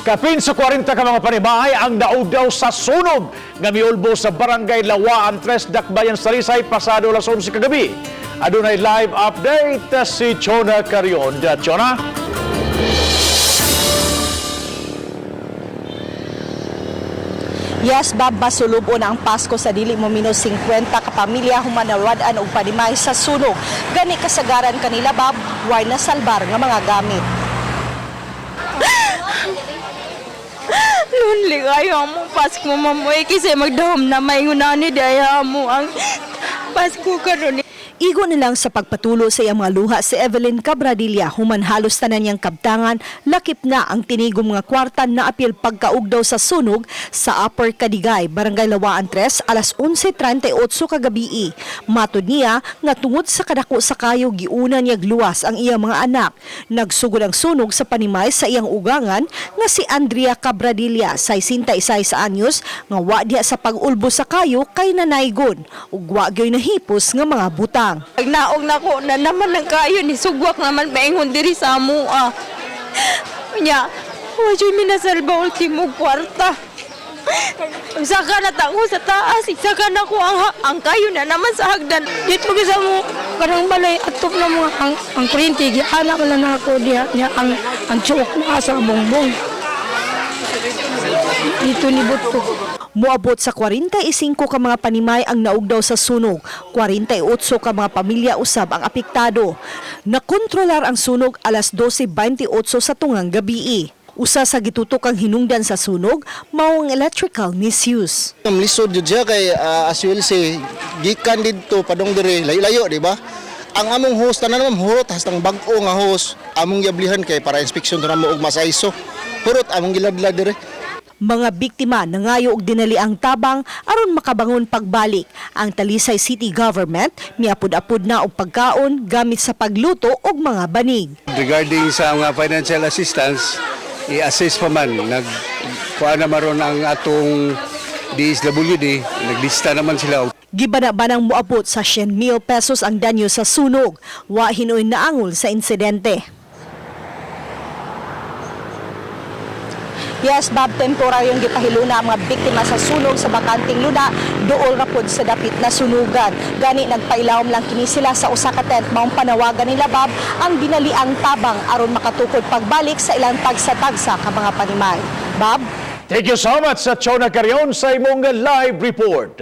Kapin sa 40 ka mga panibahay ang naudaw sa sunog nga miulbo sa barangay Lawaan, Tres Dakbayan, Salisay pasado alas 11 kagabi. Adunay live update si Chona Carion. Chona? Yes, Bob, masulubo na ang Pasko sa dili mo minus 50 ka pamilya humanawad-an og panimay sa sunog. Gani kasagaran kanila, Bob, way nasalbar nga mga gamit. Lonely kayo mo Pasko mamoy kasi magdahom na may hunani daya mo ang Pasko karon. Igo nilang sa pagpatulo sa iyang mga luha si Evelyn Cabradilla, human halos tanan niyang kabtangan, lakip na ang tinigom nga kwarta na apil pagkaugdaw sa sunog sa Upper Kadigay, Barangay Lawaan 3, alas 11:38 kagabi. Matod niya nga tungod sa kadako sa kayo giuna niyag luwas ang iyang mga anak. Nagsugod ang sunog sa panimay sa iyang ugangan nga si Andrea Cabradilla, 61 anyos, nga wa diha sa pag-ulbo sa kayo kay nanaygon ug wa gyud nahipos nga mga butang. Pag naog na ko na naman ng kayo ni sugwak naman paingon diri sa amo. Nya, wajoy minasalba ultimo kwarta. Saka na tako sa taas, saka na ko ang kayo na naman sa hagdan. Dito ko sa mo, karang balay atop na mga ang kurinti, gianak na ako diya ang tsuok na sa bongbong. Dito libot ko. Moabot sa 45 ka mga panimay ang naugdaw sa sunog. 48 ka mga pamilya usab ang apektado. Nakontrolar ang sunog alas 12:28 sa tungang gabi. Usa sa gitutok ang hinungdan sa sunog mao ang electrical misuse. Ang lisod jud siya kay as you will say gikan didto padong dire layo-layo di ba? Ang among host tanan naman hurot hastang bag-o nga host among yablihan kay para inspeksyon to namo og masayso. Hurot among giladlad dire. Mga biktima nangayo og dinali ang tabang aron makabangon pagbalik. Ang Talisay City Government miapod-apod na og pagkaon gamit sa pagluto og mga banig. Regarding sa mga financial assistance, i-assess pa man. Kuha na maron ang atong DSWD, naglista naman sila. Gibana-banang moabot sa 100,000 pesos ang danyo sa sunog. Wa hinoy naangol sa insidente. Yes, Bob, temporaryong gipahiluna ang mga biktima sa sunog sa bakanting luna, dool ra pod sa dapit na sunugan. Gani nagpailawom lang kini sila sa usa ka tent maong panawagan nila, Bob, ang dinaliang tabang aron makatukod pagbalik sa ilang tagsa-tagsa ka mga panimay. Bob? Thank you so much sa Chona Carion sa imong live report.